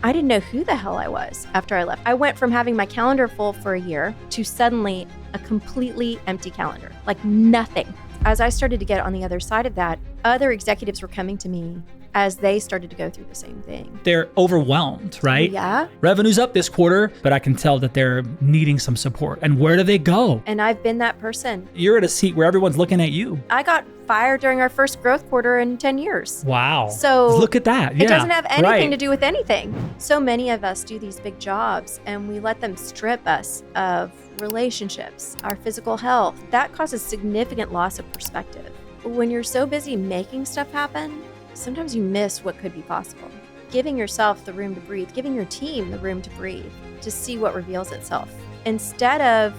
I didn't know who the hell I was after I left. I went from having my calendar full for a year to suddenly a completely empty calendar, like nothing. As I started to get on the other side of that, other executives were coming to me as they started to go through the same thing. They're overwhelmed, right? Yeah. Revenue's up this quarter, but I can tell that they're needing some support. And where do they go? And I've been that person. You're at a seat where everyone's looking at you. I got fired during our first growth quarter in 10 years. Wow. So look at that. It doesn't have anything to right. do with anything. So many of us do these big jobs and we let them strip us of relationships, our physical health. That causes significant loss of perspective. When you're so busy making stuff happen, sometimes you miss what could be possible. Giving yourself the room to breathe, giving your team the room to breathe, to see what reveals itself. Instead of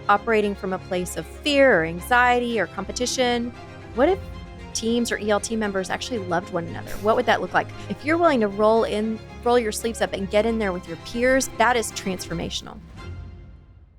operating from a place of fear or anxiety or competition, what if teams or ELT members actually loved one another? What would that look like? If you're willing to roll your sleeves up and get in there with your peers, that is transformational.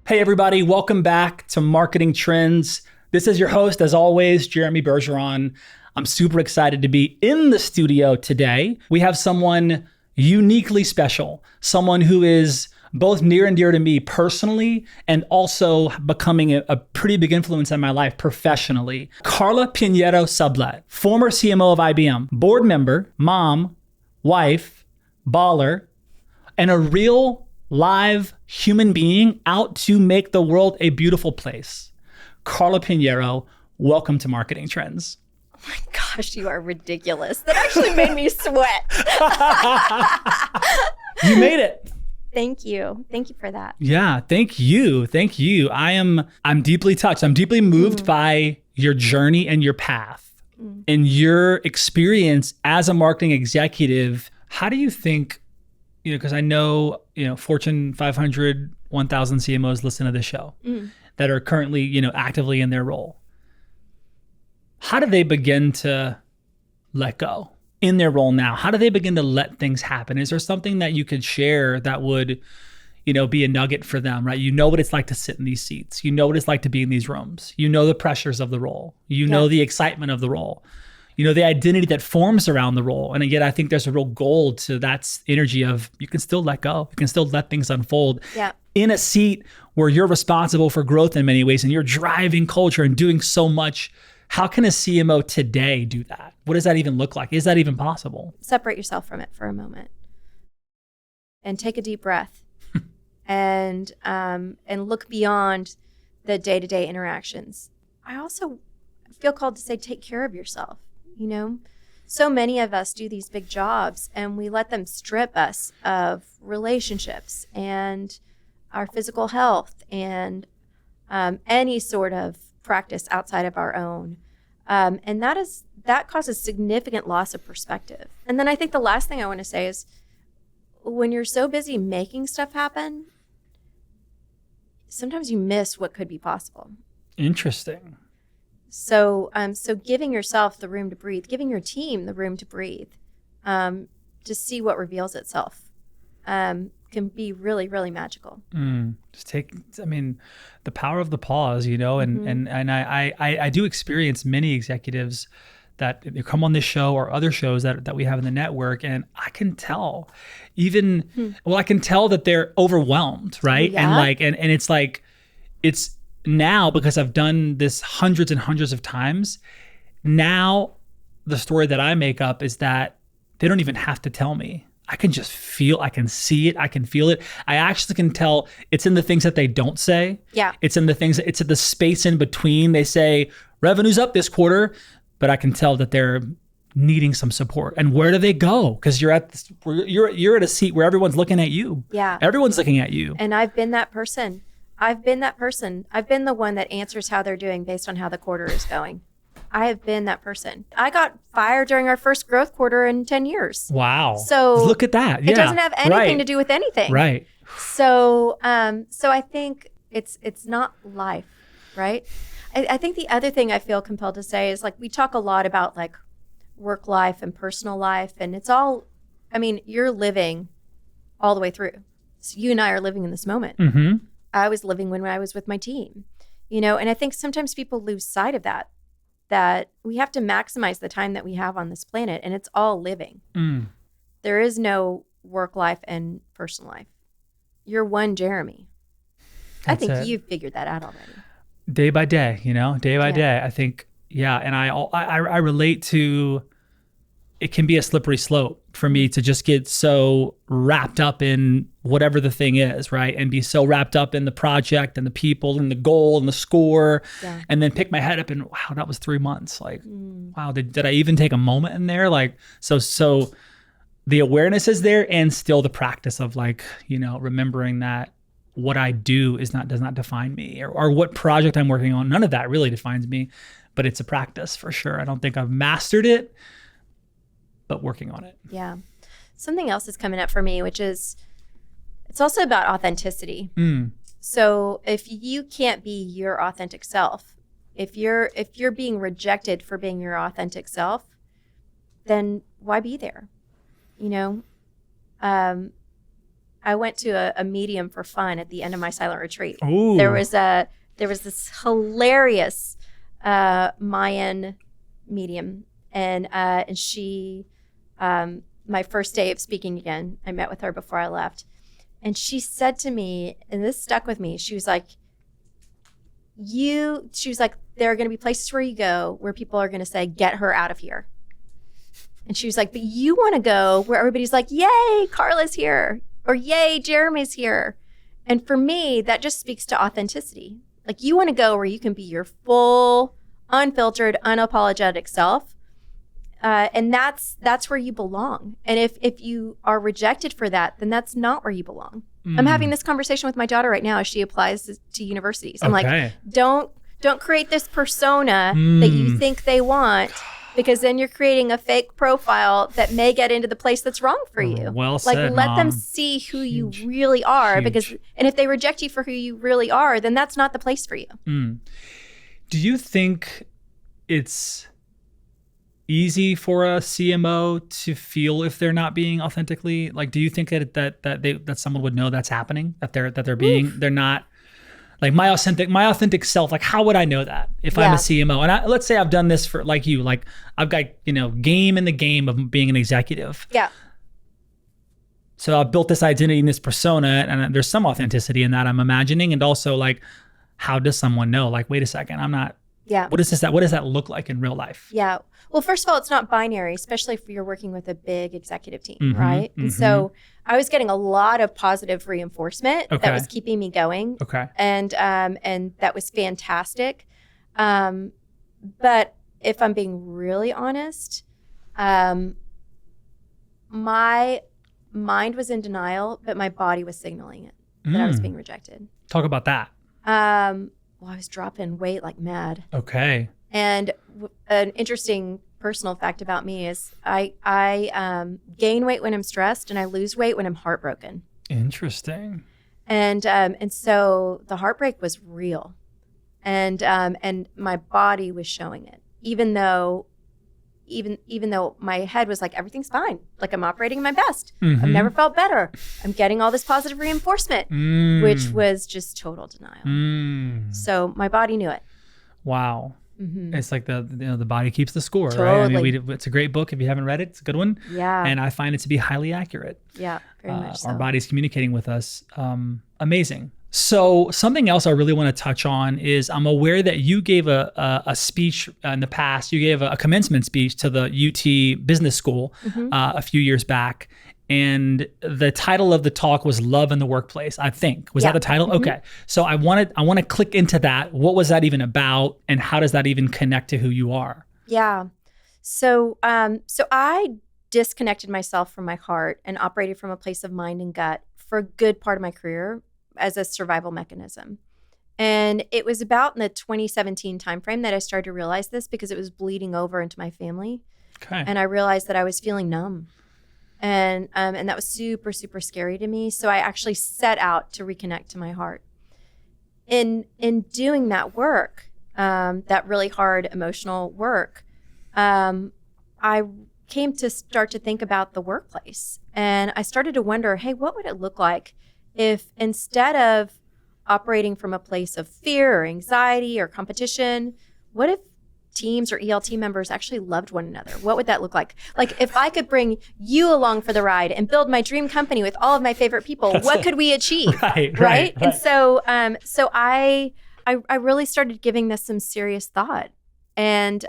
Hey everybody, welcome back to Marketing Trends. This is your host, as always, Jeremy Bergeron. I'm super excited to be in the studio today. We have someone uniquely special, someone who is both near and dear to me personally and also becoming a pretty big influence in my life professionally. Carla Piñeyro Sublett, former CMO of IBM, board member, mom, wife, baller, and a real live human being out to make the world a beautiful place. Carla Piñeyro, welcome to Marketing Trends. Oh my gosh, you are ridiculous. That actually made me sweat. You made it. Thank you. Thank you for that. Yeah, thank you. Thank you. I'm deeply touched. I'm deeply moved by your journey and your path and your experience as a marketing executive. How do you think, because I know, Fortune 500, 1,000 CMOs listen to this show that are currently, actively in their role. How do they begin to let go in their role now? How do they begin to let things happen? Is there something that you could share that would, be a nugget for them, right? You know what it's like to sit in these seats. You know what it's like to be in these rooms. You know the pressures of the role. You know the excitement of the role. You know the identity that forms around the role. And yet I think there's a real gold to that energy of you can still let go. You can still let things unfold. Yeah. In a seat where you're responsible for growth in many ways and you're driving culture and doing so much. How can a CMO today do that? What does that even look like? Is that even possible? Separate yourself from it for a moment and take a deep breath and look beyond the day-to-day interactions. I also feel called to say, take care of yourself. So many of us do these big jobs and we let them strip us of relationships and our physical health and any sort of practice outside of our own. And that causes significant loss of perspective. And then I think the last thing I want to say is when you're so busy making stuff happen, sometimes you miss what could be possible. Interesting. So giving yourself the room to breathe, giving your team the room to breathe, to see what reveals itself, can be really, really magical. The power of the pause, and I do experience many executives that come on this show or other shows that we have in the network, and I can tell I can tell that they're overwhelmed, right? Yeah. And it's like, it's now because I've done this hundreds and hundreds of times. Now the story that I make up is that they don't even have to tell me. I can just I can see it, I can feel it. I actually can tell it's in the things that they don't say. Yeah. It's in it's in the space in between. They say, revenue's up this quarter, but I can tell that they're needing some support. And where do they go? Because you're at a seat where everyone's looking at you. Yeah. Everyone's looking at you. And I've been that person. I've been the one that answers how they're doing based on how the quarter is going. I have been that person. I got fired during our first growth quarter in 10 years. Wow. So look at that. Yeah. It doesn't have anything to do with anything. Right. So I think it's not life, right? I think the other thing I feel compelled to say is, like, we talk a lot about like work life and personal life, and it's all, you're living all the way through. So you and I are living in this moment. Mm-hmm. I was living when I was with my team, and I think sometimes people lose sight of that we have to maximize the time that we have on this planet, and it's all living. There is no work life and personal life. You're one Jeremy. I think you've figured that out already. Day by day, day by day. I think, and I relate to, it can be a slippery slope for me to just get so wrapped up in whatever the thing is, right? And be so wrapped up in the project and the people and the goal and the score, and then pick my head up and wow, that was 3 months. Like, wow, did I even take a moment in there? Like, so the awareness is there, and still the practice of like, remembering that what I do does not define me, or what project I'm working on. None of that really defines me, but it's a practice for sure. I don't think I've mastered it, but working on it. Yeah. Something else is coming up for me, which is, it's also about authenticity. So if you can't be your authentic self, if you're being rejected for being your authentic self, then why be there? I went to a medium for fun at the end of my silent retreat. Ooh. There was this hilarious Mayan medium, and she, my first day of speaking again, I met with her before I left, and she said to me, and this stuck with me. She was like, there are going to be places where you go where people are going to say, "Get her out of here." And she was like, but you want to go where everybody's like, "Yay, Carla's here," or "Yay, Jeremy's here." And for me, that just speaks to authenticity. Like, you want to go where you can be your full, unfiltered, unapologetic self. And that's where you belong. And if you are rejected for that, then that's not where you belong. I'm having this conversation with my daughter right now as she applies to universities. I'm like, don't create this persona that you think they want, because then you're creating a fake profile that may get into the place that's wrong for you. Well said, like, let Mom. them see who you really are, because if they reject you for who you really are, then that's not the place for you. Do you think it's easy for a CMO to feel if they're not being authentically, like, do you think that someone would know that's happening, that they're not like my authentic self? Like, how would I know that if I'm a CMO? And let's say I've done this for, like you, like I've got, game in the game of being an executive. Yeah. So I've built this identity and this persona, and there's some authenticity in that, I'm imagining. And also, like, how does someone know, like, wait a second, I'm not, what does that look like in real life? Yeah. Well, first of all, it's not binary, especially if you're working with a big executive team, right? And so I was getting a lot of positive reinforcement that was keeping me going. And that was fantastic. But if I'm being really honest, my mind was in denial, but my body was signaling it that I was being rejected. Talk about that. Well, I was dropping weight like mad. Okay. And an interesting personal fact about me is I gain weight when I'm stressed, and I lose weight when I'm heartbroken. Interesting. And so the heartbreak was real, and my body was showing it, even though my head was like, everything's fine, like I'm operating my best. I've never felt better. I'm getting all this positive reinforcement, which was just total denial. So my body knew it. Wow. It's like the body keeps the score, Totally. right? I mean, it's a great book. If you haven't read it, it's a good one. Yeah. And I find it to be highly accurate. Yeah, very much so. Our body's communicating with us. Amazing. So something else I really want to touch on is, I'm aware that you gave a speech in the past. You gave a commencement speech to the UT Business School a few years back. And the title of the talk was "Love in the Workplace," I think. Was that the title? Okay. So I want to click into that. What was that even about, and how does that even connect to who you are? Yeah. So I disconnected myself from my heart and operated from a place of mind and gut for a good part of my career as a survival mechanism. And it was about in the 2017 timeframe that I started to realize this, because it was bleeding over into my family. Okay. And I realized that I was feeling numb. And that was super, super scary to me. So I actually set out to reconnect to my heart. In doing that work, that really hard emotional work, I came to start to think about the workplace. And I started to wonder, hey, what would it look like if, instead of operating from a place of fear or anxiety or competition, what teams or ELT members actually loved one another? What would that look like? Like if I could bring you along for the ride and build my dream company with all of my favorite people, what could we achieve? Right. And so, I really started giving this some serious thought, and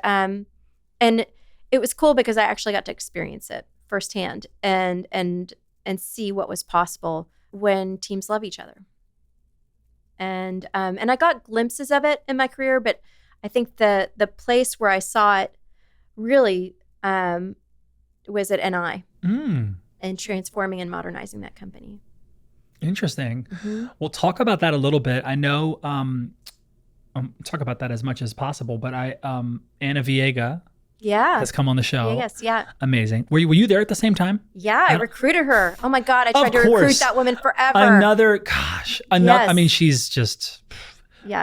it was cool because I actually got to experience it firsthand and see what was possible when teams love each other. And I got glimpses of it in my career, but I think the place where I saw it really was at NI and transforming and modernizing that company. Interesting. We'll talk about that a little bit. I know, talk about that as much as possible, but Anna Viega has come on the show. Yes, yeah. Amazing. Were you there at the same time? Yeah, I recruited her. Oh my God, I tried to recruit that woman forever. Yes. I mean, she's just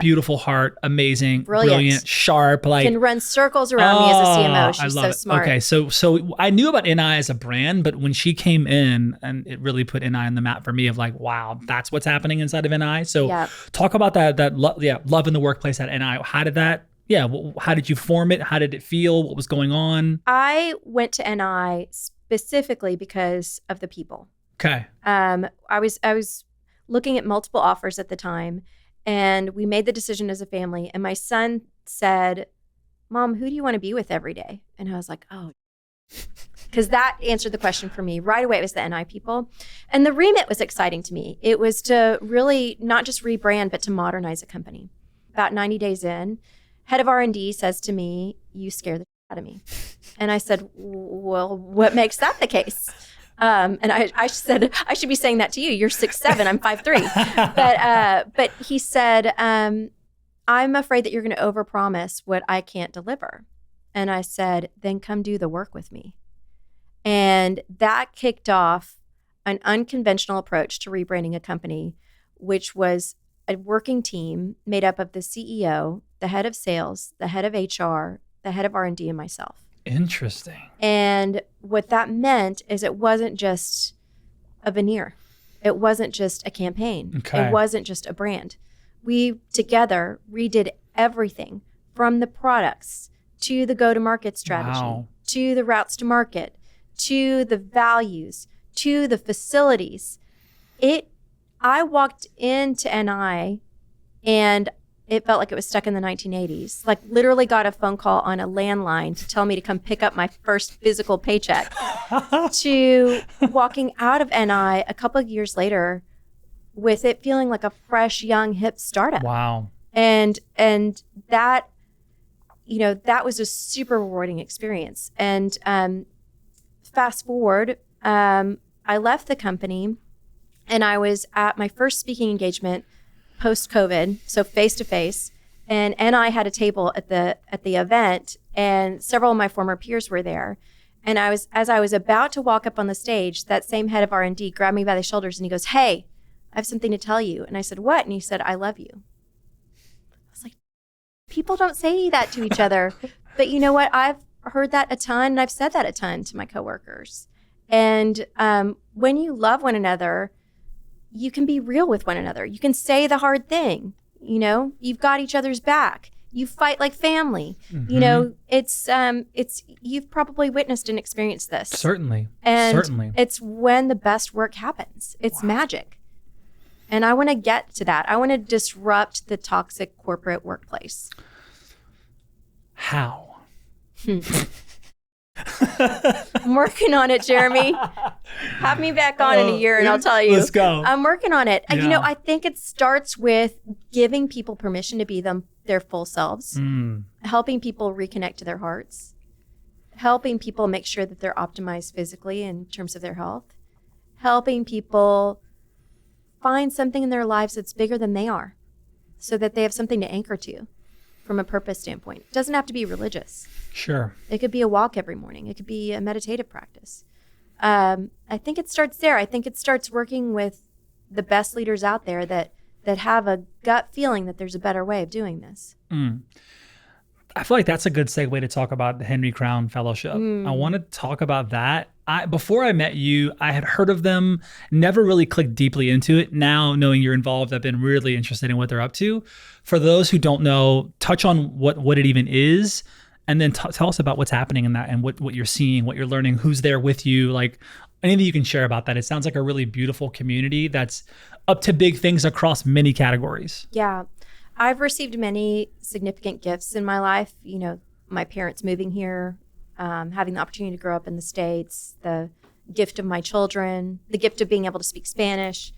beautiful heart, amazing, brilliant, sharp, like can run circles around me as a CMO. She's so smart. Okay, so I knew about NI as a brand, but when she came in, and it really put NI on the map for me of like, wow, that's what's happening inside of NI. So talk about that love in the workplace at NI. How did that? How did you form it? How did it feel? What was going on? I went to NI specifically because of the people. Okay. I was looking at multiple offers at the time, and we made the decision as a family. And my son said, "Mom, who do you want to be with every day?" And I was like, "Oh," because that answered the question for me right away. It was the NI people, and the remit was exciting to me. It was to really not just rebrand, but to modernize a company. About 90 days in, head of R&D says to me, "You scare the shit out of me." And I said, "Well, what makes that the case?" And I said, "I should be saying that to you. You're 6'7", I'm 5'3". But he said, "I'm afraid that you're going to overpromise what I can't deliver." And I said, "Then come do the work with me." And that kicked off an unconventional approach to rebranding a company, which was a working team made up of the CEO, the head of sales, the head of HR, the head of R&D, and myself. Interesting. And what that meant is it wasn't just a veneer. It wasn't just a campaign. Okay. It wasn't just a brand. We together redid everything from the products to the go-to-market strategy, to the routes to market, to the values, to the facilities. I walked into NI and it felt like it was stuck in the 1980s. Like literally got a phone call on a landline to tell me to come pick up my first physical paycheck to walking out of NI a couple of years later with it feeling like a fresh, young, hip startup. Wow. And that, that was a super rewarding experience. And fast forward, I left the company and I was at my first speaking engagement post-COVID, so face-to-face, and I had a table at the event, and several of my former peers were there. And as I was about to walk up on the stage, that same head of R&D grabbed me by the shoulders and he goes, "Hey, I have something to tell you." And I said, "What?" And he said, "I love you." I was like, people don't say that to each other. But you know what? I've heard that a ton, and I've said that a ton to my coworkers. And when you love one another, you can be real with one another. You can say the hard thing. You've got each other's back. You fight like family. Mm-hmm. It's you've probably witnessed and experienced this. Certainly. And it's when the best work happens. It's magic. And I want to get to that. I want to disrupt the toxic corporate workplace. How? I'm working on it, Jeremy. Have me back on in a year and I'll tell you. Let's go. I'm working on it. Yeah. I think it starts with giving people permission to be their full selves, helping people reconnect to their hearts, helping people make sure that they're optimized physically in terms of their health, helping people find something in their lives that's bigger than they are so that they have something to anchor to from a purpose standpoint. It doesn't have to be religious. Sure. It could be a walk every morning. It could be a meditative practice. I think it starts there. I think it starts working with the best leaders out there that have a gut feeling that there's a better way of doing this. I feel like that's a good segue to talk about the Henry Crown Fellowship. I want to talk about that. Before I met you, I had heard of them, never really clicked deeply into it. Now, knowing you're involved, I've been really interested in what they're up to. For those who don't know, touch on what it even is And then tell us about what's happening in that and what you're seeing, what you're learning, who's there with you, like anything you can share about that. It sounds like a really beautiful community that's up to big things across many categories. Yeah. I've received many significant gifts in my life. My parents moving here, having the opportunity to grow up in the States, the gift of my children, the gift of being able to speak Spanish.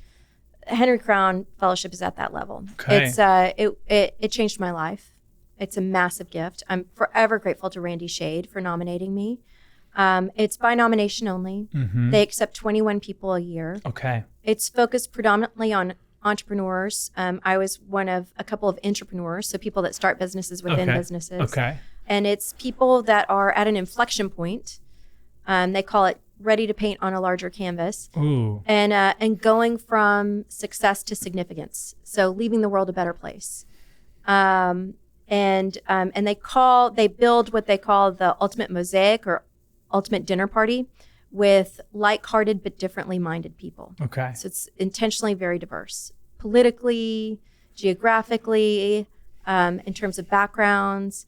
Henry Crown Fellowship is at that level. Okay. It changed my life. It's a massive gift. I'm forever grateful to Randy Shade for nominating me. It's by nomination only. Mm-hmm. They accept 21 people a year. Okay. It's focused predominantly on entrepreneurs. I was one of a couple of entrepreneurs, so people that start businesses within businesses. Okay. And it's people that are at an inflection point. They call it ready to paint on a larger canvas. Ooh. And going from success to significance. So leaving the world a better place. And they build what they call the ultimate mosaic or ultimate dinner party with like-hearted but differently minded people. Okay. So it's intentionally very diverse, politically, geographically, in terms of backgrounds,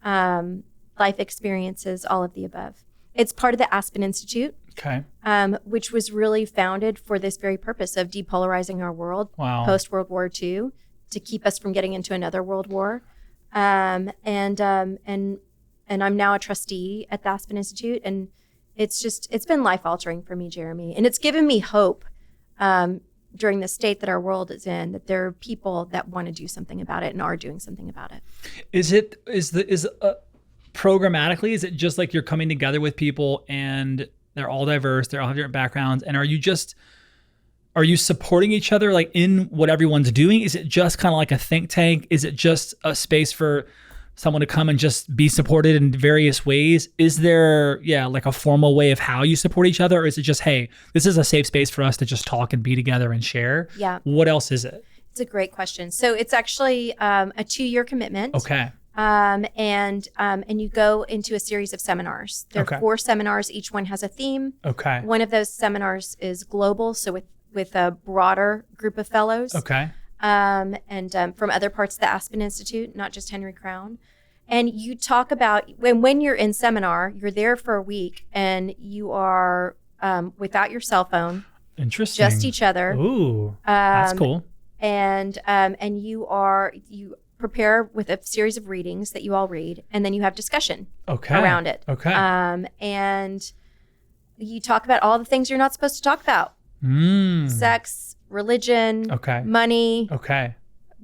life experiences, all of the above. It's part of the Aspen Institute, okay, which was really founded for this very purpose of depolarizing our world post-World War II to keep us from getting into another world war. And I'm now a trustee at the Aspen Institute, and it's been life-altering for me, Jeremy. And it's given me hope during the state that our world is in, that there are people that want to do something about it and are doing something about it. Programmatically, is it just like you're coming together with people and they're all diverse, they all have different backgrounds, and are you supporting each other like in what everyone's doing? Is it just kind of like a think tank? Is it just a space for someone to come and just be supported in various ways? Is there, like a formal way of how you support each other? Or is it just, hey, this is a safe space for us to just talk and be together and share? Yeah. What else is it? It's a great question. So it's actually a 2-year commitment. Okay. And you go into a series of seminars. There are 4 seminars. Each one has a theme. Okay. One of those seminars is global, so with a broader group of fellows. Okay. And from other parts of the Aspen Institute, not just Henry Crown. And you talk about when you're in seminar, you're there for a week, and you are without your cell phone. Interesting. Just each other. Ooh, that's cool. And you prepare with a series of readings that you all read, and then you have discussion around it. Okay. And you talk about all the things you're not supposed to talk about. Sex, religion, money,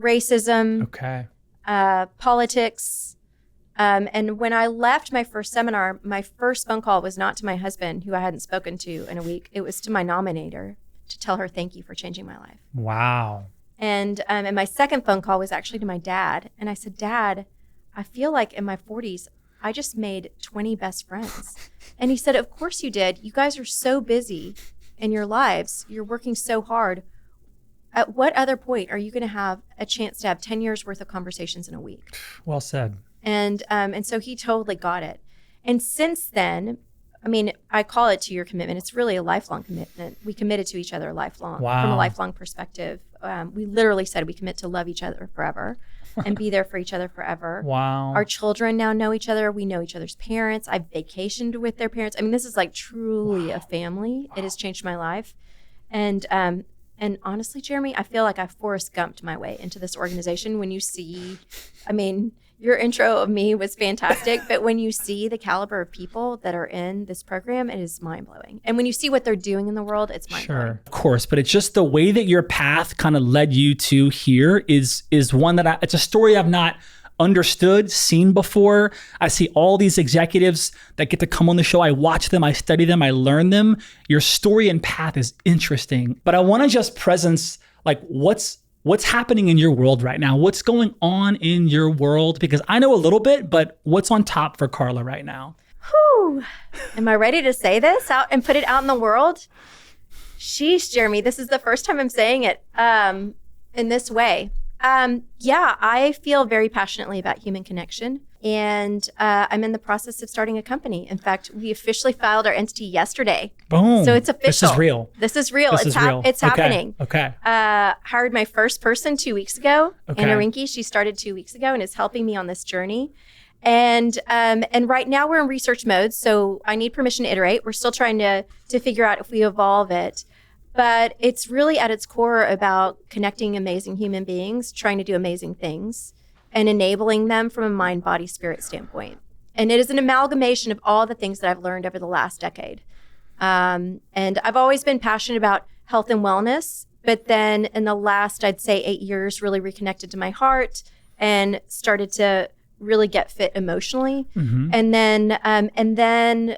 racism, politics. And when I left my first seminar, my first phone call was not to my husband, who I hadn't spoken to in a week. It was to my nominator to tell her thank you for changing my life. Wow. And my second phone call was actually to my dad. And I said, Dad, I feel like in my 40s, I just made 20 best friends. And he said, of course you did. You guys are so busy in your lives. You're working so hard. At what other point are you going to have a chance to have 10 years worth of conversations in a week? Well said. And so he totally got it. And since then, I mean, I call it 2-year commitment. It's really a lifelong commitment. We committed to each other lifelong, from a lifelong perspective. We literally said we commit to love each other forever and be there for each other forever. Wow. Our children now know each other. We know each other's parents. I've vacationed with their parents. I mean, this is like truly a family. It has changed my life. And honestly, Jeremy, I feel like I Forrest Gumped my way into this organization. When you see, I mean, your intro of me was fantastic, but when you see the caliber of people that are in this program, it is mind-blowing. And when you see what they're doing in the world, it's mind-blowing. Sure, of course, but it's just the way that your path kind of led you to here is one that it's a story I've not understood, seen before. I see all these executives that get to come on the show. I watch them, I study them, I learn them. Your story and path is interesting, but I want to just presence like what's happening in your world right now? What's going on in your world? Because I know a little bit, but what's on top for Carla right now? Whew. Am I ready to say this out and put it out in the world? Sheesh, Jeremy, this is the first time I'm saying it in this way. I feel very passionately about human connection, and I'm in the process of starting a company. In fact, we officially filed our entity yesterday. Boom. So it's official. This is real. This is real. It's happening. Okay. Hired my first person 2 weeks ago, Anna Rinke. She started 2 weeks ago and is helping me on this journey. And right now we're in research mode, so I need permission to iterate. We're still trying to figure out if we evolve it. But it's really at its core about connecting amazing human beings, trying to do amazing things, and enabling them from a mind, body, spirit standpoint. And it is an amalgamation of all the things that I've learned over the last decade. And I've always been passionate about health and wellness, but then in the last, I'd say 8 years, really reconnected to my heart and started to really get fit emotionally. Mm-hmm. And then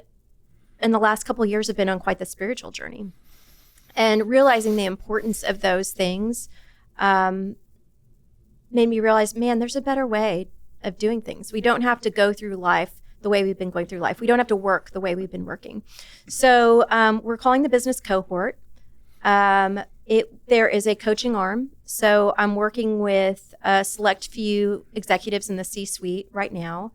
in the last couple of years, I've been on quite the spiritual journey. And realizing the importance of those things made me realize, man, there's a better way of doing things. We don't have to go through life the way we've been going through life. We don't have to work the way we've been working. So we're calling the business Cohort. There is a coaching arm. So I'm working with a select few executives in the C-suite right now.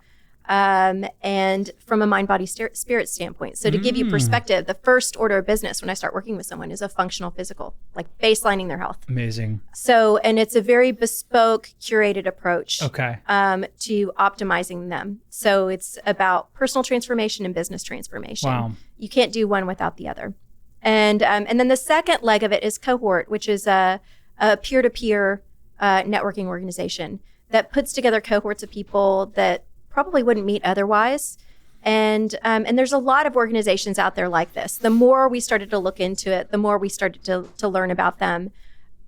And from a mind, body, spirit standpoint. So to give you perspective, the first order of business when I start working with someone is a functional physical, like baselining their health. Amazing. So, and it's a very bespoke, curated approach Okay. To optimizing them. So it's about personal transformation and business transformation. Wow. You can't do one without the other. And then the second leg of it is Cohort, which is a peer-to-peer networking organization that puts together cohorts of people that probably wouldn't meet otherwise. And there's a lot of organizations out there like this. The more we started to look into it, the more we started to learn about them.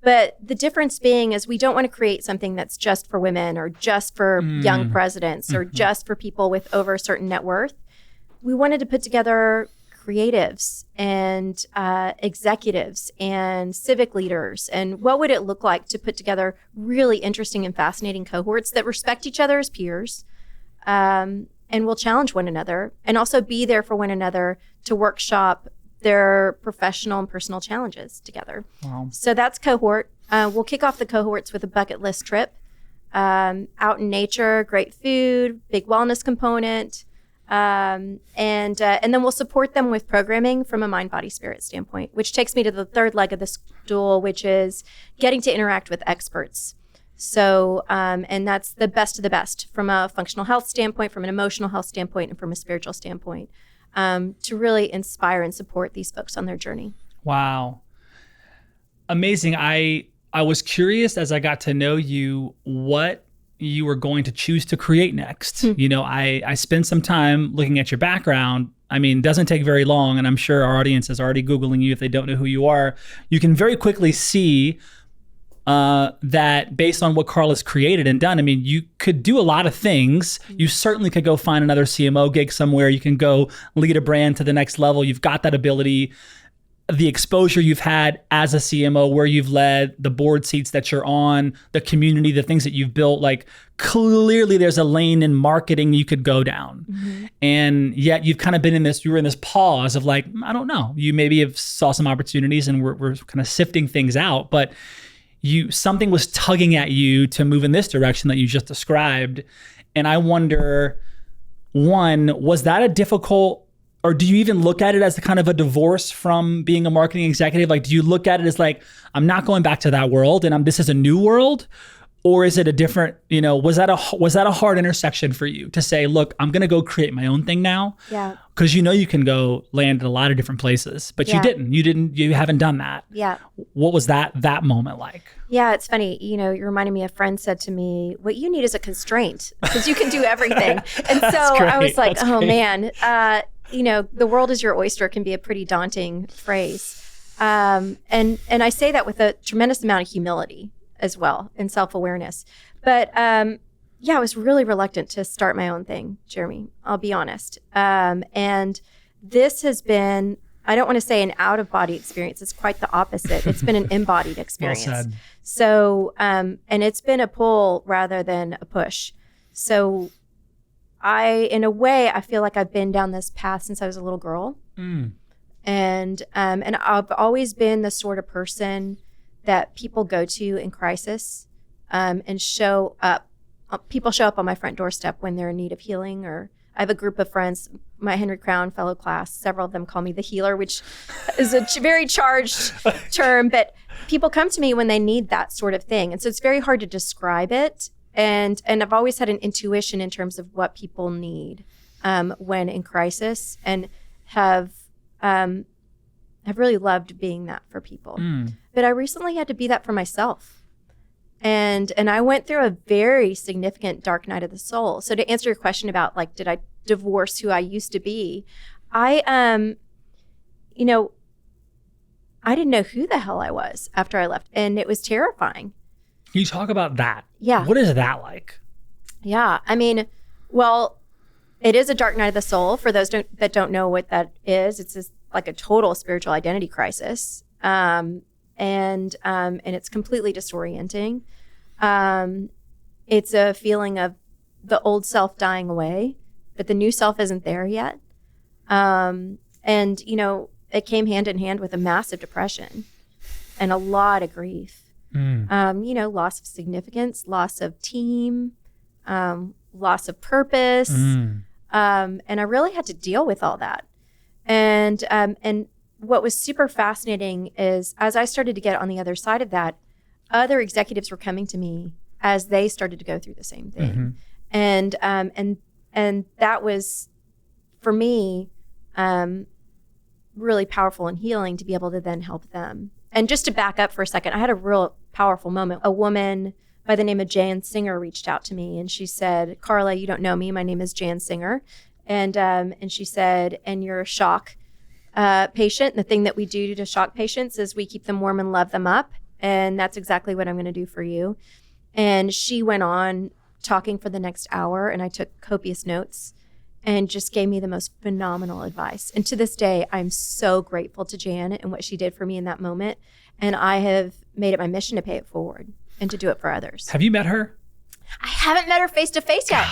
But the difference being is we don't want to create something that's just for women or just for young presidents or just for people with over a certain net worth. We wanted to put together creatives and executives and civic leaders. And what would it look like to put together really interesting and fascinating cohorts that respect each other as peers, and will challenge one another and also be there for one another to workshop their professional and personal challenges together. Wow. So that's Cohort. We'll kick off the cohorts with a bucket list trip, out in nature, great food, big wellness component. And then we'll support them with programming from a mind, body, spirit standpoint, which takes me to the third leg of the stool, which is getting to interact with experts. So, and that's the best of the best from a functional health standpoint, from an emotional health standpoint, and from a spiritual standpoint, to really inspire and support these folks on their journey. Wow. Amazing. I was curious as I got to know you, what you were going to choose to create next. You know, I spent some time looking at your background. I mean, it doesn't take very long, and I'm sure our audience is already Googling you if they don't know who you are. You can very quickly see that based on what Carla's created and done, I mean, you could do a lot of things. You certainly could go find another CMO gig somewhere. You can go lead a brand to the next level. You've got that ability. The exposure you've had as a CMO, where you've led, the board seats that you're on, the community, the things that you've built, like clearly there's a lane in marketing you could go down. And yet you've kind of been in this, you were in this pause of like, I don't know, you maybe have saw some opportunities and we're kind of sifting things out, but something was tugging at you to move in this direction that you just described. And I wonder, one, was that a difficult, or do you even look at it as the kind of a divorce from being a marketing executive? Like, do you look at it as like, I'm not going back to that world and this is a new world? Or is it a different, was that a hard intersection for you to say, look, I'm going to go create my own thing now? Yeah. Because you can go land in a lot of different places, but you haven't done that. Yeah. What was that moment like? Yeah, it's funny. You reminded me, a friend said to me, what you need is a constraint because you can do everything. And so I was like, man, the world is your oyster can be a pretty daunting phrase. And I say that with a tremendous amount of humility as well and self-awareness. But I was really reluctant to start my own thing, Jeremy, I'll be honest. And this has been, I don't want to say an out-of-body experience. It's quite the opposite. It's been an embodied experience. Well said. So, and it's been a pull rather than a push. So in a way, I feel like I've been down this path since I was a little girl. And I've always been the sort of person that people go to in crisis, and show up. People show up on my front doorstep when they're in need of healing. Or I have a group of friends, my Henry Crown fellow class, several of them call me the healer, which is a very charged term, but people come to me when they need that sort of thing. And so it's very hard to describe it. And I've always had an intuition in terms of what people need when in crisis, and have really loved being that for people. But I recently had to be that for myself. And I went through a very significant dark night of the soul. So to answer your question about like, did I divorce who I used to be? I didn't know who the hell I was after I left, and it was terrifying. Can you talk about that? Yeah. What is that like? Yeah. I mean, well, it is a dark night of the soul. For those that don't know what that is, it's just like a total spiritual identity crisis. And it's completely disorienting. It's a feeling of the old self dying away, but the new self isn't there yet. And, it came hand in hand with a massive depression and a lot of grief. Loss of significance, loss of team, loss of purpose. And I really had to deal with all that. And what was super fascinating is, as I started to get on the other side of that, other executives were coming to me as they started to go through the same thing. And that was, for me, really powerful and healing to be able to then help them. And just to back up for a second, I had a real powerful moment. A woman by the name of Jan Singer reached out to me, and she said, "Carla, you don't know me. My name is Jan Singer." And she said, "And you're a shock patient. And the thing that we do to shock patients is we keep them warm and love them up. And that's exactly what I'm going to do for you." And she went on talking for the next hour, and I took copious notes and just gave me the most phenomenal advice. And to this day, I'm so grateful to Jan and what she did for me in that moment. And I have made it my mission to pay it forward and to do it for others. Have you met her? I haven't met her face to face yet.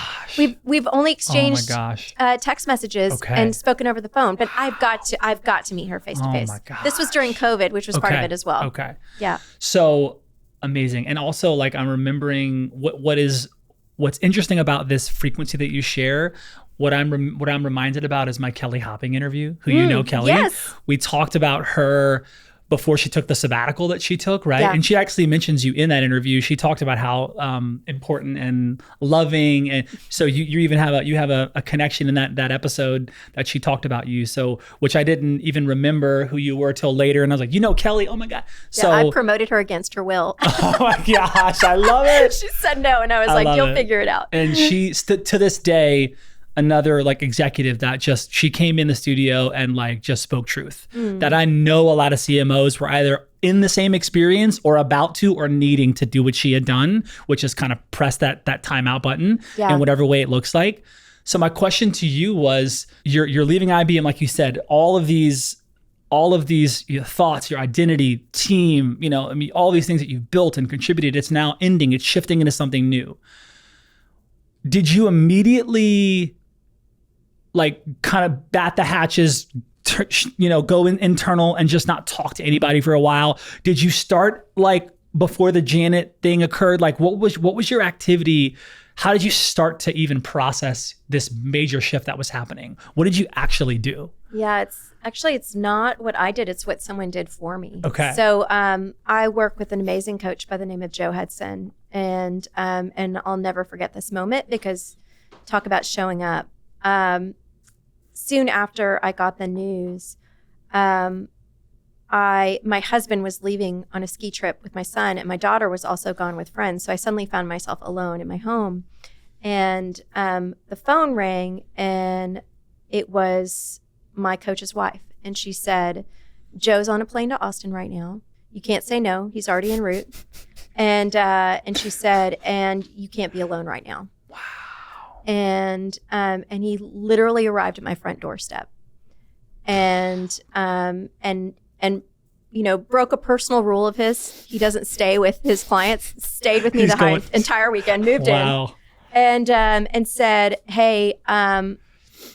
We've only exchanged text messages and spoken over the phone, but I've got to meet her face to face. Oh my gosh. This was during COVID, which was part of it as well. Okay. Yeah. So amazing. And also, like, I'm remembering what's interesting about this frequency that you share. What I'm reminded about is my Kelly Hopping interview, who you know, Kelly. Yes. We talked about her before she took the sabbatical that she took, right? Yeah. And she actually mentions you in that interview. She talked about how important and loving, and so you even have a connection in that episode that she talked about you. So, which I didn't even remember who you were till later, and I was like, Kelly, oh my God. So I promoted her against her will. Oh my gosh, I love it. She said no, and I was like, you'll figure it out. And she to this day, another like executive that she came in the studio and like just spoke truth. That I know a lot of CMOs were either in the same experience or about to or needing to do what she had done, which is kind of press that timeout button in whatever way it looks like. So my question to you was, you're leaving IBM, like you said, all of these your thoughts, your identity, team, all these things that you've built and contributed, it's now ending, it's shifting into something new. Did you immediately like kind of bat the hatches, go internal and just not talk to anybody for a while? Did you start like before the Janet thing occurred? Like what was your activity? How did you start to even process this major shift that was happening? What did you actually do? Yeah, it's not what I did. It's what someone did for me. Okay. So I work with an amazing coach by the name of Joe Hudson. And I'll never forget this moment, because talk about showing up. Soon after I got the news, my husband was leaving on a ski trip with my son, and my daughter was also gone with friends. So I suddenly found myself alone in my home, and the phone rang, and it was my coach's wife. And she said, "Joe's on a plane to Austin right now. You can't say no. He's already en route." And she said, "And you can't be alone right now." Wow. And he literally arrived at my front doorstep, and broke a personal rule of his. He doesn't stay with his clients. Stayed with me the entire weekend. Moved in, and said, "Hey,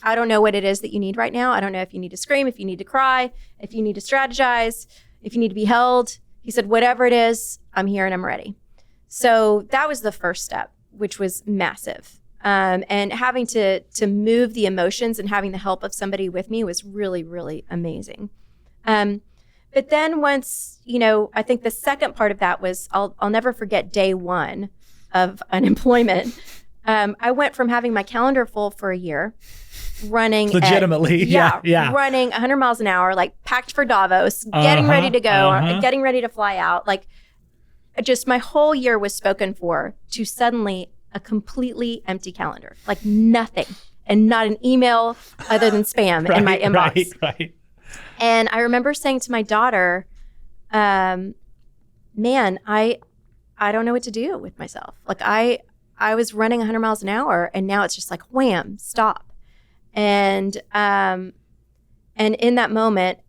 I don't know what it is that you need right now. I don't know if you need to scream, if you need to cry, if you need to strategize, if you need to be held." He said, "Whatever it is, I'm here and I'm ready." So that was the first step, which was massive. And having to move the emotions and having the help of somebody with me was really, really amazing. But then once, I think the second part of that was, I'll never forget day one. of unemployment, I went from having my calendar full for a year, running legitimately, yeah, running 100 miles an hour, like packed for Davos, getting ready to go, getting ready to fly out. Like, just my whole year was spoken for, to suddenly a completely empty calendar, like nothing, and not an email other than spam in my inbox. Right. And I remember saying to my daughter, man, I don't know what to do with myself. Like, I was running 100 miles an hour, and now it's just like, wham, stop. And in that moment,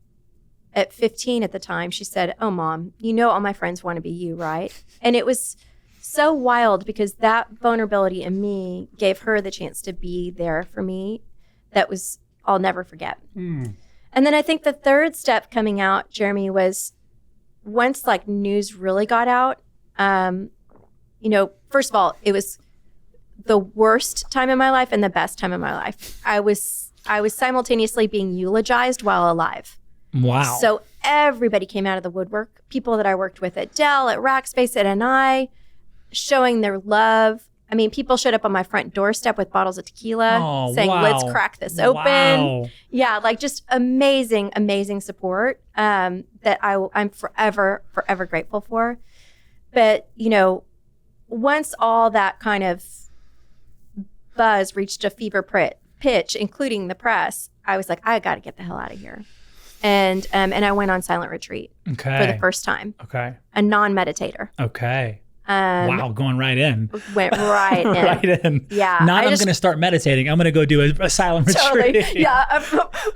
at 15 at the time, she said, "Oh, Mom, you know all my friends want to be you, right?" And it was so wild, because that vulnerability in me gave her the chance to be there for me. That was, I'll never forget. And then I think the third step coming out, Jeremy, was once like news really got out, first of all, it was the worst time in my life and the best time in my life. I was simultaneously being eulogized while alive. Wow. So everybody came out of the woodwork. People that I worked with at Dell, at Rackspace, at NI, showing their love. I mean, people showed up on my front doorstep with bottles of tequila, saying, "Let's crack this open." Wow. Yeah, like just amazing, amazing support that I'm forever, forever grateful for. But, once all that kind of buzz reached a fever pitch, including the press, I was like, I got to get the hell out of here. And I went on silent retreat for the first time. Okay. A non-meditator. Okay. Wow, going right in. Went right in. Right in. Yeah. I'm going to start meditating. I'm going to go do a silent retreat. Yeah.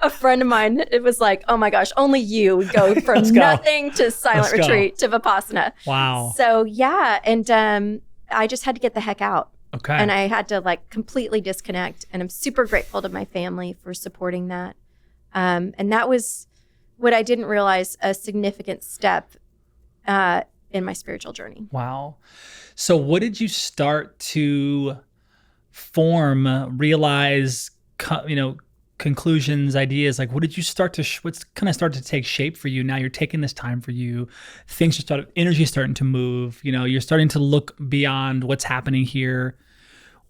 A friend of mine, it was like, oh my gosh, only you would go from nothing to silent retreat to Vipassana. Wow. So yeah. And I just had to get the heck out. Okay. And I had to like completely disconnect. And I'm super grateful to my family for supporting that. And that was what I didn't realize, a significant step in my spiritual journey. Wow. So what did you start to realize, conclusions, ideas? Like, what did you start to, what's kind of started to take shape for you? Now you're taking this time for you. Energy starting to move, you're starting to look beyond what's happening here.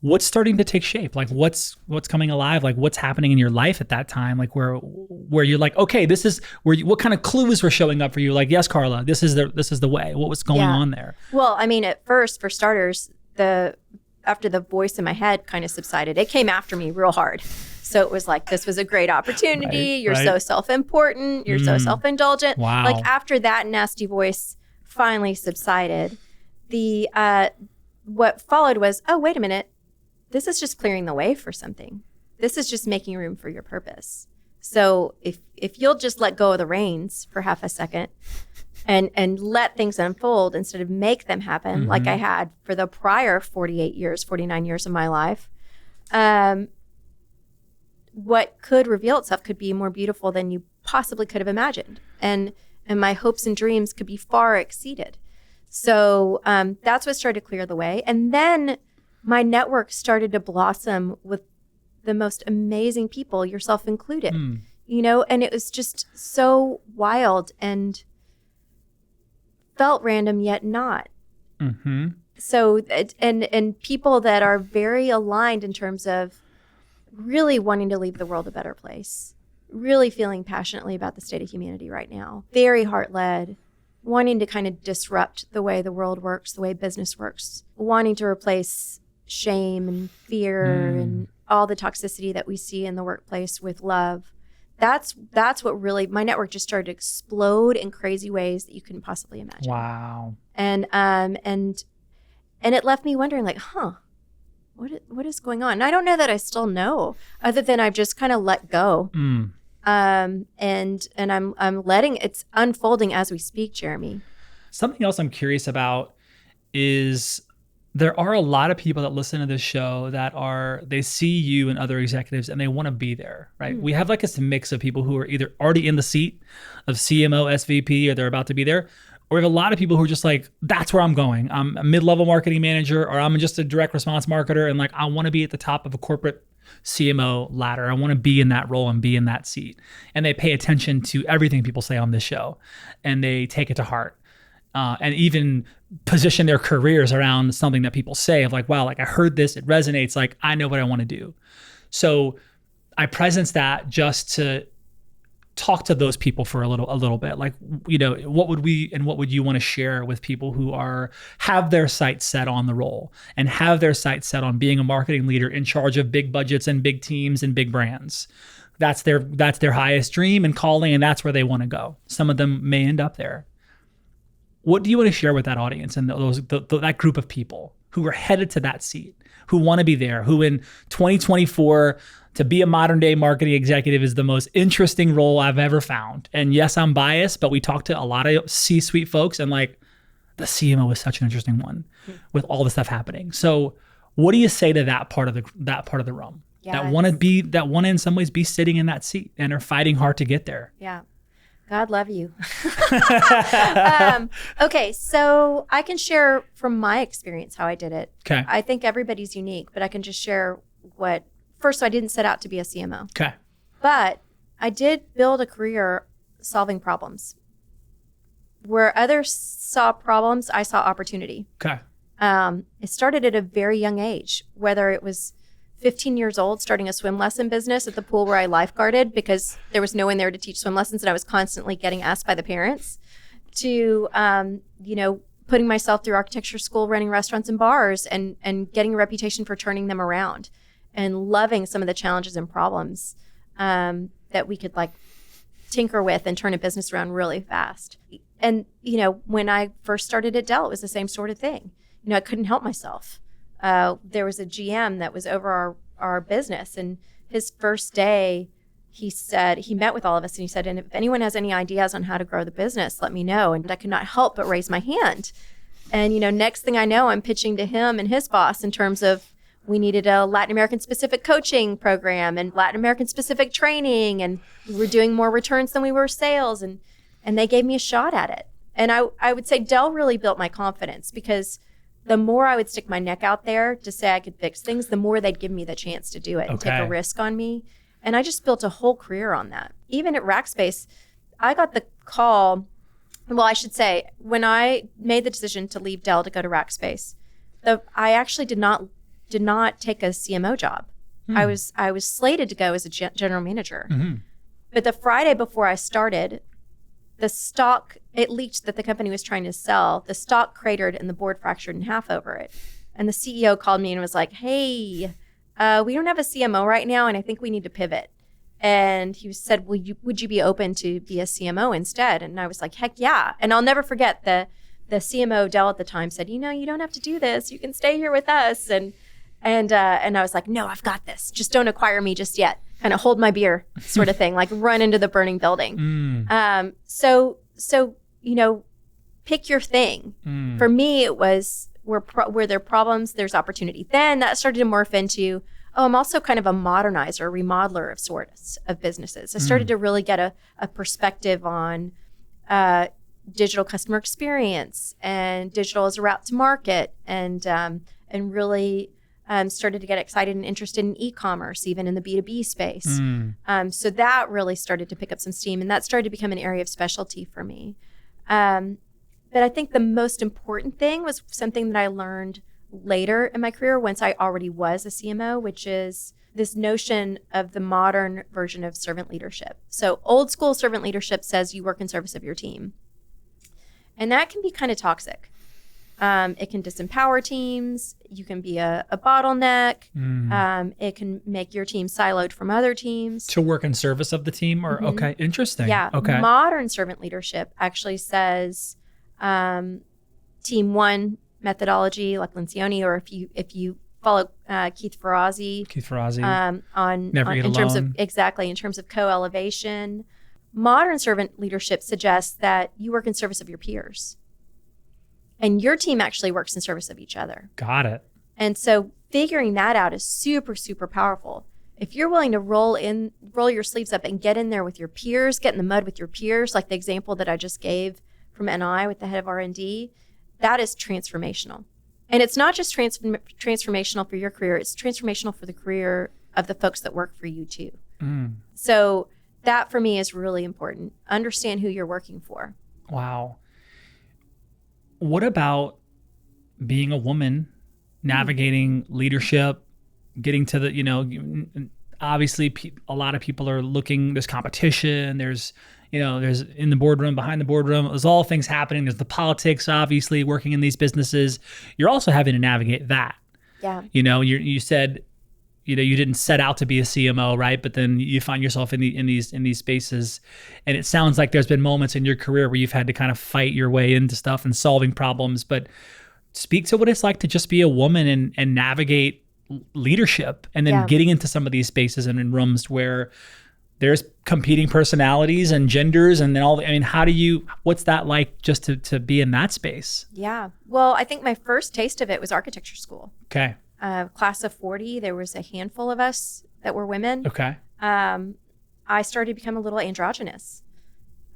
What's starting to take shape? Like what's coming alive? Like what's happening in your life at that time? Like where you're like, okay, this is what kind of clues were showing up for you? Like, yes, Carla, this is the way. What was going on there? Well, I mean, at first, for starters, after the voice in my head kind of subsided, it came after me real hard. So it was like, this was a great opportunity. You're so self-important. You're so self-indulgent. Wow. Like after that nasty voice finally subsided, what followed was, oh, wait a minute. This is just clearing the way for something. This is just making room for your purpose. So if you'll just let go of the reins for half a second and let things unfold instead of make them happen, like I had for the prior 49 years of my life, what could reveal itself could be more beautiful than you possibly could have imagined. And my hopes and dreams could be far exceeded. So that's what started to clear the way. And then my network started to blossom with the most amazing people, yourself included, and it was just so wild and felt random yet not. So, and people that are very aligned in terms of really wanting to leave the world a better place, really feeling passionately about the state of humanity right now, very heart-led, wanting to kind of disrupt the way the world works, the way business works, wanting to replace shame and fear and all the toxicity that we see in the workplace with love. That's what really, my network just started to explode in crazy ways that you couldn't possibly imagine. Wow. And it left me wondering, like, what is going on? And I don't know that I still know, other than I've just kind of let go. And I'm letting it's unfolding as we speak, Jeremy. Something else I'm curious about is there are a lot of people that listen to this show that they see you and other executives and they want to be there, right? We have like this mix of people who are either already in the seat of CMO, SVP, or they're about to be there. Or we have a lot of people who are just like, that's where I'm going. I'm a mid-level marketing manager, or I'm just a direct response marketer. And like, I want to be at the top of a corporate CMO ladder. I want to be in that role and be in that seat. And they pay attention to everything people say on this show and they take it to heart. and even position their careers around something that people say of like, wow, like I heard this, it resonates, like I know what I want to do. So I presence that just to talk to those people for a little bit. Like, what would you want to share with people who have their sights set on the role and have their sights set on being a marketing leader in charge of big budgets and big teams and big brands? That's their highest dream and calling, and that's where they want to go. Some of them may end up there. What do you want to share with that audience and that group of people who are headed to that seat, who want to be there, who in 2024, to be a modern day marketing executive is the most interesting role I've ever found. And yes, I'm biased, but we talk to a lot of C-suite folks, and like the CMO is such an interesting one with all the stuff happening. So what do you say to that part of the room? Yes. that want to in some ways be sitting in that seat and are fighting hard to get there? Yeah. God love you. Okay, so I can share from my experience how I did it. Okay. I think everybody's unique, but I can just share first, I didn't set out to be a CMO. Okay. But I did build a career solving problems. Where others saw problems, I saw opportunity. Okay. It started at a very young age, whether it was 15 years old, starting a swim lesson business at the pool where I lifeguarded because there was no one there to teach swim lessons and I was constantly getting asked by the parents, to, putting myself through architecture school, running restaurants and bars and getting a reputation for turning them around and loving some of the challenges and problems that we could like tinker with and turn a business around really fast. And, when I first started at Dell, it was the same sort of thing. I couldn't help myself. There was a GM that was over our business, and his first day, he met with all of us and he said, and if anyone has any ideas on how to grow the business, let me know. And I could not help but raise my hand. And, next thing I know, I'm pitching to him and his boss in terms of we needed a Latin American specific coaching program and Latin American specific training. And we were doing more returns than we were sales. And they gave me a shot at it. And I would say Dell really built my confidence, because the more I would stick my neck out there to say I could fix things, the more they'd give me the chance to do it and take a risk on me. And I just built a whole career on that. Even at Rackspace, I got the call. Well, I should say, when I made the decision to leave Dell to go to Rackspace, I actually did not take a CMO job. I was slated to go as a general manager. Mm-hmm. But the Friday before I started, the stock, it leaked that the company was trying to sell. The stock cratered and the board fractured in half over it. And the CEO called me and was like, hey, we don't have a CMO right now, and I think we need to pivot. And he said, would you be open to be a CMO instead? And I was like, heck yeah. And I'll never forget the CMO Dell at the time said, you don't have to do this. You can stay here with us. And I was like, no, I've got this. Just don't acquire me just yet. Kind of hold my beer sort of thing, like run into the burning building. So pick your thing. For me, it was where there are problems, there's opportunity. Then that started to morph into, I'm also kind of a modernizer, remodeler of sorts of businesses. I started to really get a perspective on digital customer experience and digital as a route to market, and really started to get excited and interested in e-commerce, even in the B2B space. So that really started to pick up some steam, and that started to become an area of specialty for me. But I think the most important thing was something that I learned later in my career once I already was a CMO, which is this notion of the modern version of servant leadership. So old school servant leadership says you work in service of your team. And that can be kind of toxic. It can disempower teams. You can be a bottleneck. It can make your team siloed from other teams. To work in service of the team? Or okay, interesting. Yeah. Okay. Modern servant leadership actually says team one methodology, like Lencioni, or if you follow Keith Ferrazzi in terms of co-elevation. Modern servant leadership suggests that you work in service of your peers. And your team actually works in service of each other. Got it. And so figuring that out is super, super powerful. If you're willing to roll your sleeves up and get in there with your peers, get in the mud with your peers, like the example that I just gave from NI with the head of R&D, that is transformational. And it's not just transformational for your career, it's transformational for the career of the folks that work for you too. So that for me is really important. Understand who you're working for. Wow. What about being a woman, navigating leadership, getting to the, obviously a lot of people are looking, there's competition, there's in the boardroom, behind the boardroom, there's all things happening. There's the politics, obviously, working in these businesses. You're also having to navigate that. Yeah. You said, you didn't set out to be a CMO, right? But then you find yourself in these spaces, and it sounds like there's been moments in your career where you've had to kind of fight your way into stuff and solving problems. But speak to what it's like to just be a woman and navigate leadership, and then getting into some of these spaces and in rooms where there's competing personalities and genders and then what's that like just to be in that space? Yeah. Well, I think my first taste of it was architecture school. Okay. Class of 40, there was a handful of us that were women. Okay. I started to become a little androgynous.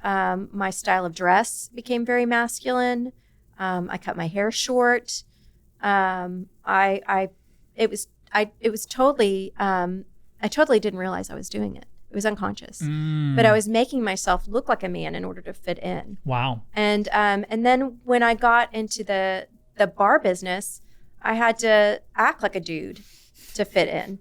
My style of dress became very masculine. I cut my hair short. I totally didn't realize I was doing it. It was unconscious, but I was making myself look like a man in order to fit in. Wow. And then when I got into the bar business, I had to act like a dude to fit in,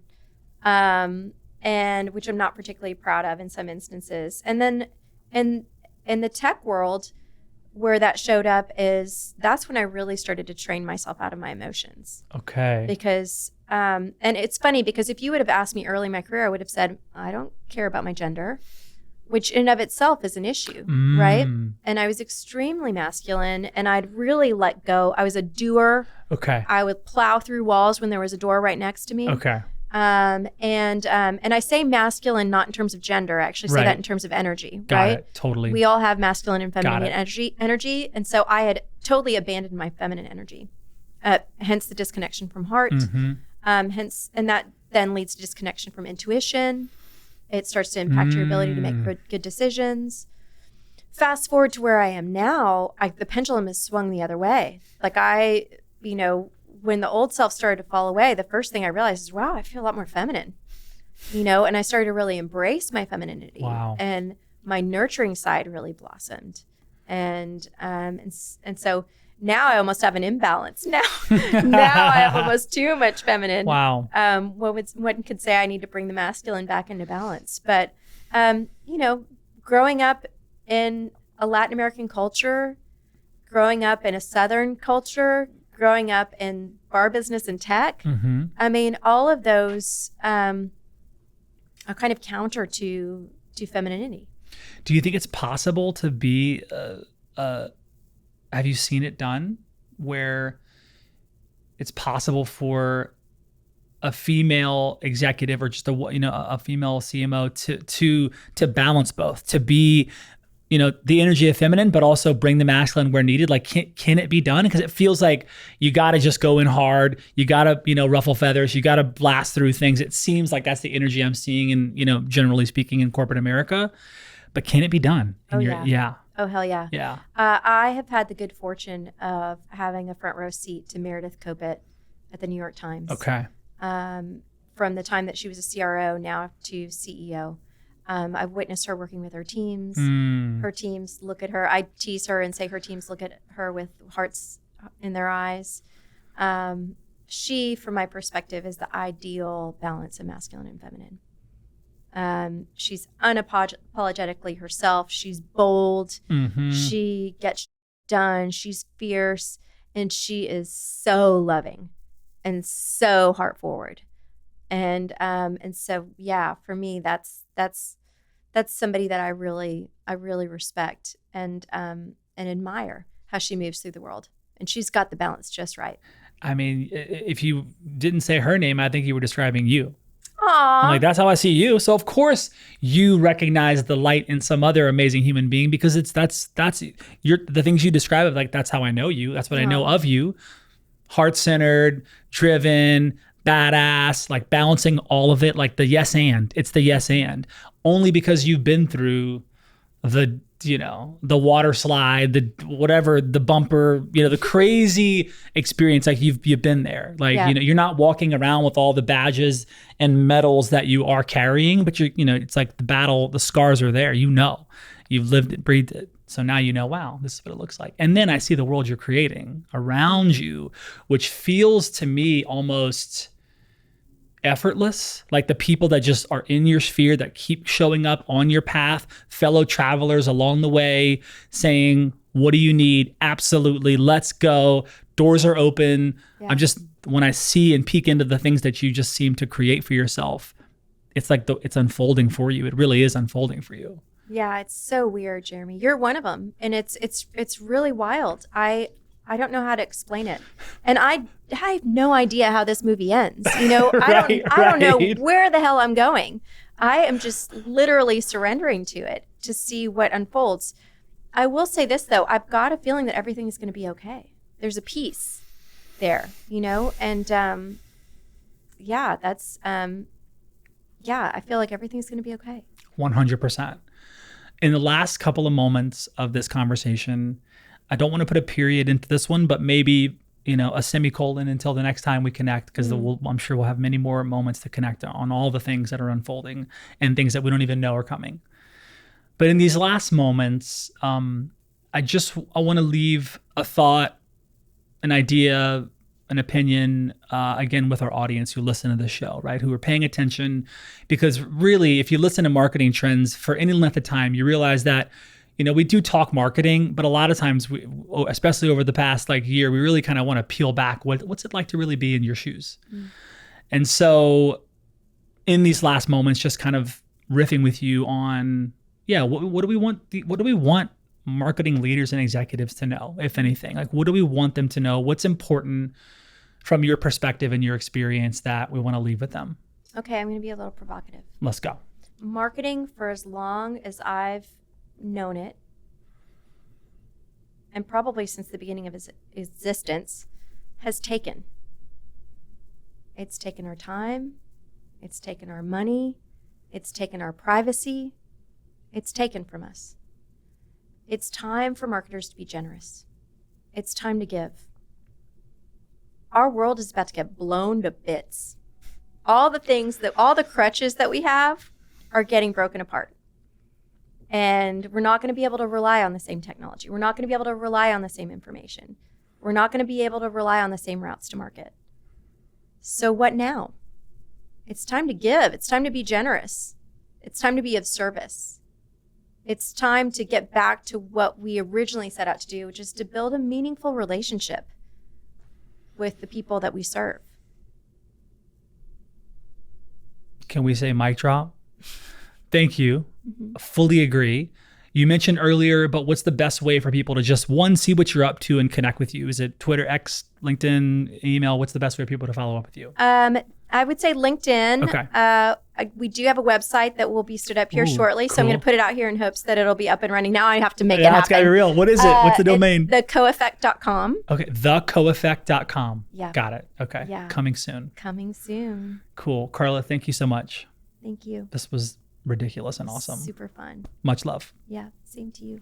and which I'm not particularly proud of in some instances. And then in the tech world, where that showed up that's when I really started to train myself out of my emotions. Okay. Because, and it's funny because if you would have asked me early in my career, I would have said, I don't care about my gender, which in and of itself is an issue, right? And I was extremely masculine, and I'd really let go. I was a doer. Okay. I would plow through walls when there was a door right next to me. Okay. And I say masculine not in terms of gender. I actually say that in terms of energy, Got right? it. Totally. We all have masculine and feminine energy. And so I had totally abandoned my feminine energy, hence the disconnection from heart. And that then leads to disconnection from intuition. It starts to impact your ability to make good decisions. Fast forward to where I am now, the pendulum has swung the other way. Like when the old self started to fall away, the first thing I realized is, wow, I feel a lot more feminine, and I started to really embrace my femininity. Wow. And my nurturing side really blossomed. And so now I almost have an imbalance. Now I have almost too much feminine. Wow. One could say I need to bring the masculine back into balance. But, growing up in a Latin American culture, growing up in a Southern culture, growing up in bar business and tech, all of those are kind of counter to femininity. Do you think it's possible to be, have you seen it done where it's possible for a female executive or just a female CMO to balance both, to be the energy of feminine, but also bring the masculine where needed? Like, can it be done? Because it feels like you got to just go in hard. You got to, ruffle feathers. You got to blast through things. It seems like that's the energy I'm seeing in, generally speaking, in corporate America. But can it be done? Yeah. Oh, hell yeah. Yeah. I have had the good fortune of having a front row seat to Meredith Kopit at the New York Times. Okay. From the time that she was a CRO now to CEO. I've witnessed her working with her teams. Her teams look at her. I tease her and say her teams look at her with hearts in their eyes. She, from my perspective, is the ideal balance of masculine and feminine. She's unapologetically herself. She's bold. She gets done. She's fierce. And she is so loving and so heart forward. And so, yeah, for me, that's somebody that I really respect and admire how she moves through the world. And she's got the balance just right. I mean, if you didn't say her name, I think you were describing you. Aww. I'm like, that's how I see you. So of course you recognize the light in some other amazing human being, because that's the things you describe. Like, that's how I know you. That's what I know of you. Heart-centered, driven, badass, like balancing all of it, like the yes and. It's the yes and. Only because you've been through the water slide, the whatever, the bumper, the crazy experience. Like you've been there. Like, you're not walking around with all the badges and medals that you are carrying, but it's like the battle, the scars are there. You've lived it, breathed it. So now you know, wow, this is what it looks like. And then I see the world you're creating around you, which feels to me almost effortless, like the people that just are in your sphere that keep showing up on your path, fellow travelers along the way saying, what do you need? Absolutely. Let's go. Doors are open. Yeah. When I see and peek into the things that you just seem to create for yourself, it's like it's unfolding for you. It really is unfolding for you. Yeah, it's so weird, Jeremy. You're one of them, and it's really wild. I don't know how to explain it, and I have no idea how this movie ends. You know, I don't know where the hell I'm going. I am just literally surrendering to it to see what unfolds. I will say this though, I've got a feeling that everything is going to be okay. There's a peace there, you know, and I feel like everything's going to be okay. 100%. In the last couple of moments of this conversation, I don't want to put a period into this one, but maybe, you know, a semicolon until the next time we connect, because I'm sure we'll have many more moments to connect on all the things that are unfolding and things that we don't even know are coming. But in these last moments, I want to leave a thought, an idea, an opinion, again, with our audience who listen to the show, right? Who are paying attention, because really, if you listen to marketing trends for any length of time, you realize that, you know, we do talk marketing, but a lot of times, especially over the past year, we really kind of want to peel back. What's it like to really be in your shoes? And so in these last moments, just kind of riffing with you on, what do we want? What do we want marketing leaders and executives to know, if anything? Like, what do we want them to know? What's important from your perspective and your experience that we want to leave with them? Okay, I'm going to be a little provocative. Let's go. Marketing, for as long as I've known it, and probably since the beginning of its existence, has taken. It's taken our time. It's taken our money. It's taken our privacy. It's taken from us. It's time for marketers to be generous. It's time to give. Our world is about to get blown to bits. All the crutches that we have are getting broken apart. And we're not going to be able to rely on the same technology. We're not going to be able to rely on the same information. We're not going to be able to rely on the same routes to market. So what now? It's time to give. It's time to be generous. It's time to be of service. It's time to get back to what we originally set out to do, which is to build a meaningful relationship with the people that we serve. Can we say mic drop? Thank you. Fully agree. You mentioned earlier, but what's the best way for people to just, one, see what you're up to and connect with you? Is it Twitter, X, LinkedIn, email? What's the best way for people to follow up with you? I would say LinkedIn. Okay. We do have a website that will be stood up here shortly. Cool. So I'm going to put it out here in hopes that it'll be up and running. Now I have to make it happen. It's got to be real. What is it? What's the domain? Thecoeffect.com. Okay. Thecoeffect.com. Yeah. Got it. Okay. Yeah. Coming soon. Coming soon. Cool. Carla, thank you so much. Thank you. This was ridiculous and awesome. Super fun. Much love. Yeah. Same to you.